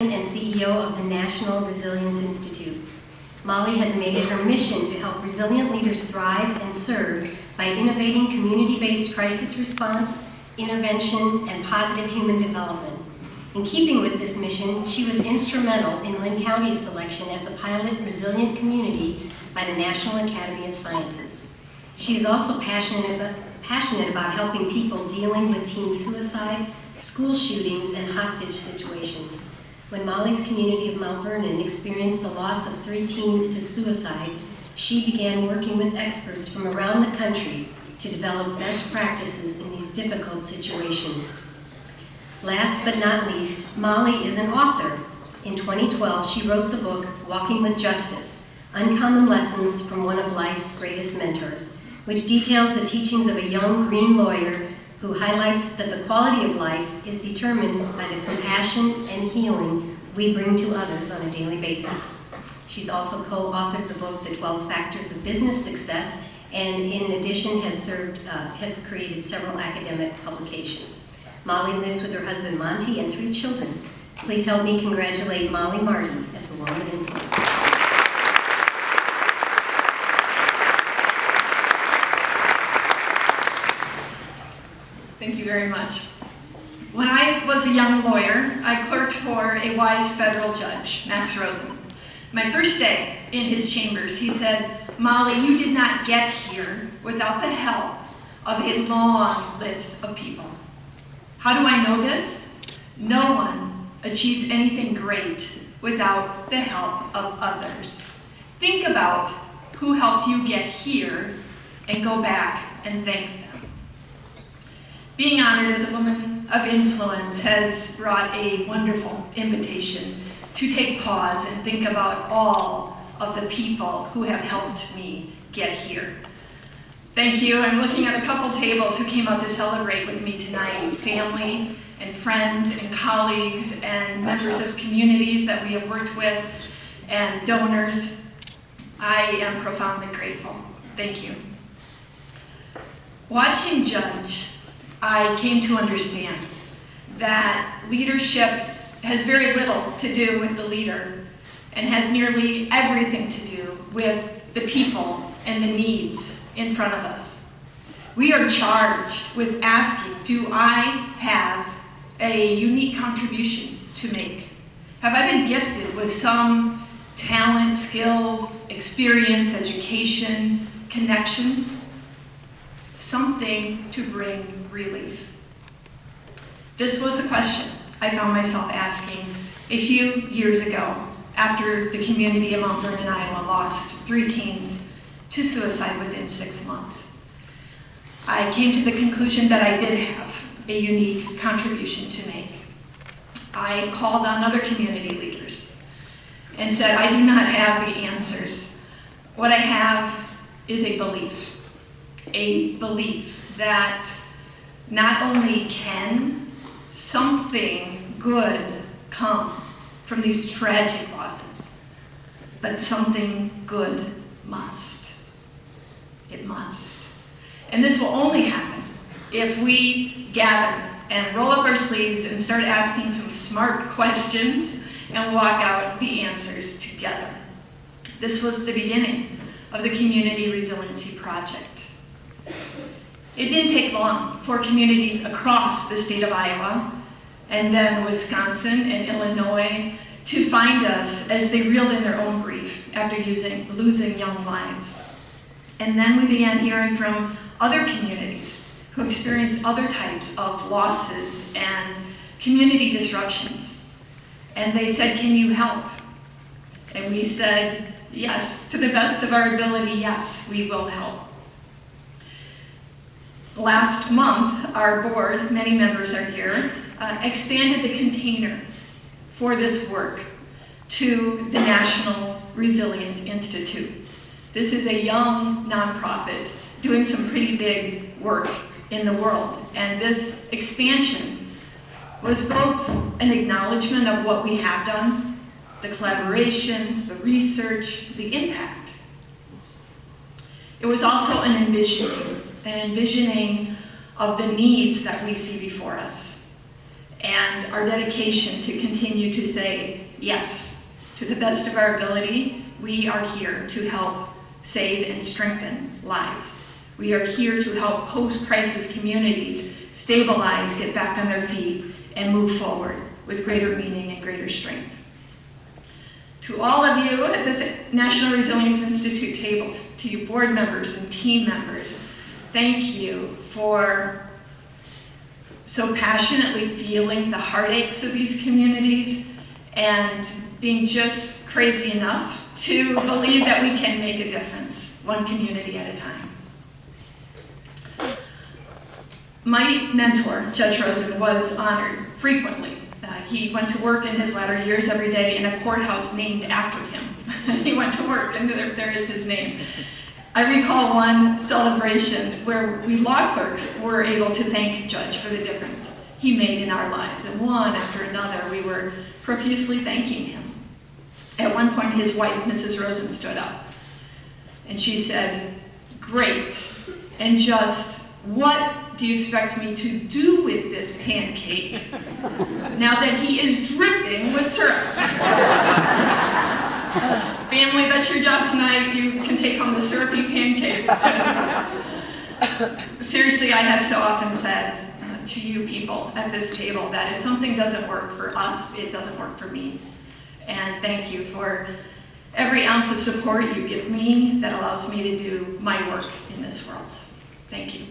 and CEO of the National Resilience Institute. Molly has made it her mission to help resilient leaders thrive and serve by innovating community-based crisis response, intervention, and positive human development. In keeping with this mission, she was instrumental in Linn County's selection as a pilot resilient community by the National Academy of Sciences. She is also passionate about helping people dealing with teen suicide, school shootings, and hostage situations. When Molly's community of Mount Vernon experienced the loss of 3 teens to suicide, she began working with experts from around the country to develop best practices in these difficult situations. Last but not least, Molly is an author. In 2012, she wrote the book, Walking with Justice, Uncommon Lessons from One of Life's Greatest Mentors, which details the teachings of a young green lawyer who highlights that the quality of life is determined by the compassion and healing we bring to others on a daily basis. She's also co-authored the book, The 12 Factors of Business Success, and in addition has created several academic publications. Molly lives with her husband Monty and 3 children. Please help me congratulate Molly Martin as the Woman of Influence. Thank you very much. When I was a young lawyer, I clerked for a wise federal judge, Max Rosen. My first day in his chambers, he said, "Molly, you did not get here without the help of a long list of people." How do I know this? No one achieves anything great without the help of others. Think about who helped you get here and go back and thank them. Being honored as a woman of influence has brought a wonderful invitation to take pause and think about all of the people who have helped me get here. Thank you. I'm looking at a couple tables who came out to celebrate with me tonight. Family and friends and colleagues and members of communities that we have worked with and donors. I am profoundly grateful. Thank you. Watching Judge, I came to understand that leadership has very little to do with the leader and has nearly everything to do with the people and the needs in front of us. We are charged with asking, do I have a unique contribution to make? Have I been gifted with some talent, skills, experience, education, connections? Something to bring relief. This was the question I found myself asking a few years ago after the community of Mount Vernon, Iowa lost 3 teens to suicide within 6 months. I came to the conclusion that I did have a unique contribution to make. I called on other community leaders and said, I do not have the answers. What I have is a belief that not only can something good come from these tragic losses, but something good must. It must. And this will only happen if we gather and roll up our sleeves and start asking some smart questions and walk out the answers together. This was the beginning of the Community Resiliency Project. It didn't take long for communities across the state of Iowa and then Wisconsin and Illinois to find us as they reeled in their own grief after losing young lives. And then we began hearing from other communities who experienced other types of losses and community disruptions. And they said, can you help? And we said, yes, to the best of our ability, yes, we will help. Last month, our board, many members are here, expanded the container for this work to the National Resilience Institute. This is a young nonprofit doing some pretty big work in the world. And this expansion was both an acknowledgement of what we have done, the collaborations, the research, the impact. It was also an envisioning of the needs that we see before us. and our dedication to continue to say yes to the best of our ability. We are here to help save and strengthen lives. We are here to help post-crisis communities stabilize, get back on their feet, and move forward with greater meaning and greater strength. To all of you at this National Resilience Institute table, to you board members and team members, thank you for so passionately feeling the heartaches of these communities and being just crazy enough to believe that we can make a difference, one community at a time. My mentor, Judge Rosen, was honored frequently. He went to work in his latter years every day in a courthouse named after him. He went to work, and there is his name. I recall one celebration where we law clerks were able to thank Judge for the difference he made in our lives. And one after another, we were profusely thanking him. At one point, his wife, Mrs. Rosen, stood up. And she said, "Great, and just what do you expect me to do with this pancake now that he is dripping with syrup?" Family, that's your job tonight. You can take home the syrupy pancake. Seriously, I have so often said to you people at this table that if something doesn't work for us, it doesn't work for me. And thank you for every ounce of support you give me that allows me to do my work in this world. Thank you.